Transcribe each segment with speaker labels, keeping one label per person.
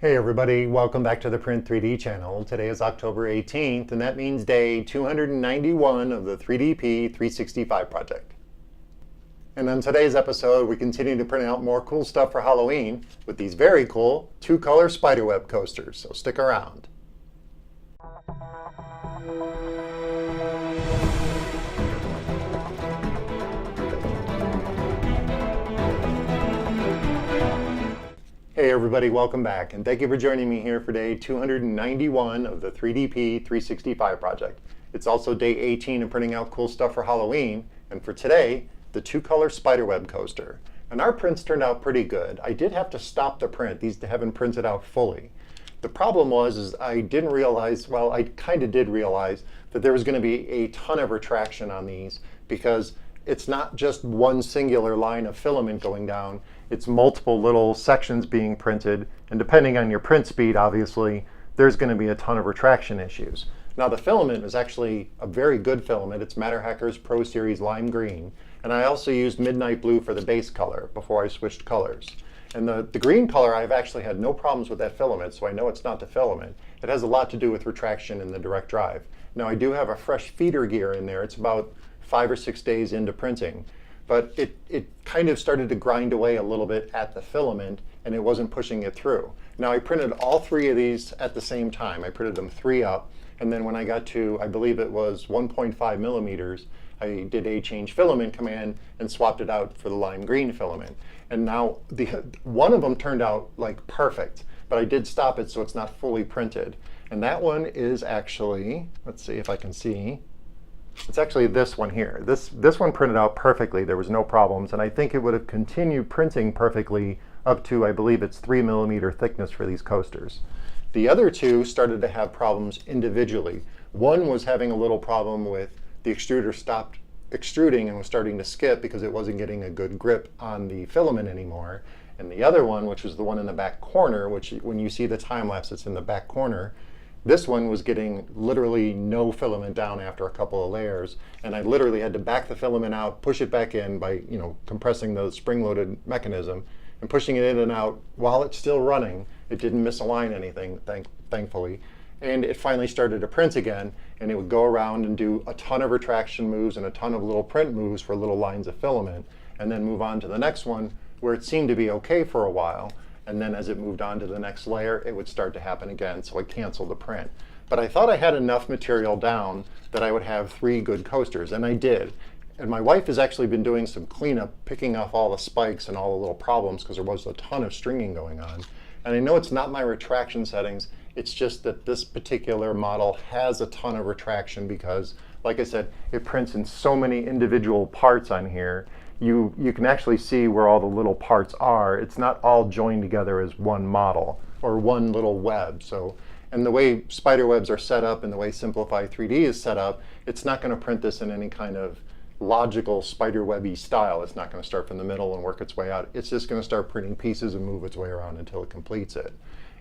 Speaker 1: Hey everybody, welcome back to the Print 3D channel. Today is October 18th, and that means day 291 of the 3DP 365 project. And on today's episode, we continue to print out more cool stuff for Halloween with these very cool two-color spiderweb coasters, so stick around. Hey everybody, welcome back, and thank you for joining me here for day 291 of the 3DP 365 project. It's also day 18 of printing out cool stuff for Halloween, and for today, the two-color spiderweb coaster. And our prints turned out pretty good. I did have to stop the print. These haven't printed out fully. The problem was I didn't realize, well, I kind of did realize that there was going to be a ton of retraction on these because it's not just one singular line of filament going down, it's multiple little sections being printed, and depending on your print speed, obviously, there's going to be a ton of retraction issues. Now the filament is actually a very good filament. It's MatterHacker's Pro Series Lime Green, and I also used Midnight Blue for the base color before I switched colors. And the green color, I've actually had no problems with that filament, so I know it's not the filament. It has a lot to do with retraction in the direct drive. Now I do have a fresh feeder gear in there. It's about 5 or 6 days into printing, but it kind of started to grind away a little bit at the filament, and it wasn't pushing it through. Now I printed all 3 of these at the same time. I printed them 3 up, and then when I got to, I believe it was 1.5 millimeters, I did a change filament command and swapped it out for the lime green filament. And now one of them turned out like perfect, but I did stop it so it's not fully printed. And that one is actually, let's see if I can see, it's actually this one here. This one printed out perfectly. There was no problems, and I think it would have continued printing perfectly up to, I believe it's 3 millimeter thickness for these coasters. The other 2 started to have problems individually. One was having a little problem with the extruder stopped extruding and was starting to skip because it wasn't getting a good grip on the filament anymore. And the other one, which was the one in the back corner, which when you see the time lapse, it's in the back corner, this one was getting literally no filament down after a couple of layers, and I literally had to back the filament out, push it back in by compressing the spring-loaded mechanism and pushing it in and out while it's still running. It didn't misalign anything, thankfully, and it finally started to print again, and it would go around and do a ton of retraction moves and a ton of little print moves for little lines of filament, and then move on to the next one where it seemed to be okay for a while. And then as it moved on to the next layer, it would start to happen again, so I canceled the print. But I thought I had enough material down that I would have 3 good coasters, and I did. And my wife has actually been doing some cleanup, picking off all the spikes and all the little problems because there was a ton of stringing going on. And I know it's not my retraction settings, it's just that this particular model has a ton of retraction because, like I said, it prints in so many individual parts on here. You can actually see where all the little parts are. It's not all joined together as one model or one little web. So, and the way spider webs are set up and the way Simplify 3D is set up, it's not going to print this in any kind of logical spider webby style. It's not going to start from the middle and work its way out. It's just going to start printing pieces and move its way around until it completes it.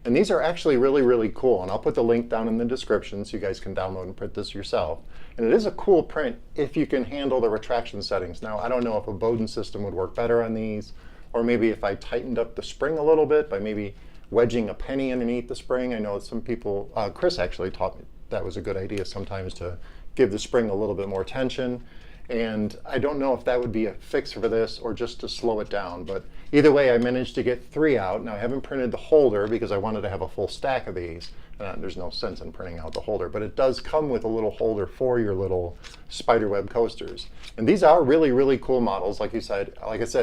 Speaker 1: And these are actually really, really cool. And I'll put the link down in the description so you guys can download and print this yourself. And it is a cool print if you can handle the retraction settings. Now, I don't know if a Bowden system would work better on these, or maybe if I tightened up the spring a little bit by maybe wedging a penny underneath the spring. I know some people, Chris actually taught me that was a good idea sometimes to give the spring a little bit more tension. And I don't know if that would be a fix for this or just to slow it down. But either way, I managed to get 3 out. Now, I haven't printed the holder because I wanted to have a full stack of these. There's no sense in printing out the holder, but it does come with a little holder for your little spiderweb coasters. And these are really, really cool models. Like I said,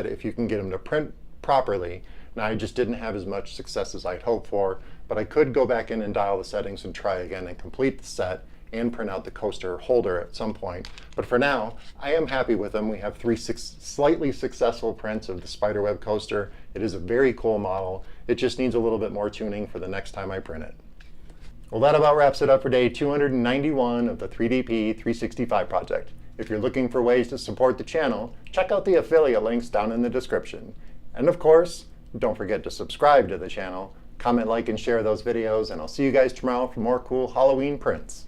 Speaker 1: if you can get them to print properly. Now, I just didn't have as much success as I'd hoped for, but I could go back in and dial the settings and try again and complete the set and print out the coaster holder at some point. But for now, I am happy with them. We have 3 slightly successful prints of the spiderweb coaster. It is a very cool model. It just needs a little bit more tuning for the next time I print it. Well, that about wraps it up for day 291 of the 3DP 365 project. If you're looking for ways to support the channel, check out the affiliate links down in the description. And of course, don't forget to subscribe to the channel, comment, like, and share those videos, and I'll see you guys tomorrow for more cool Halloween prints.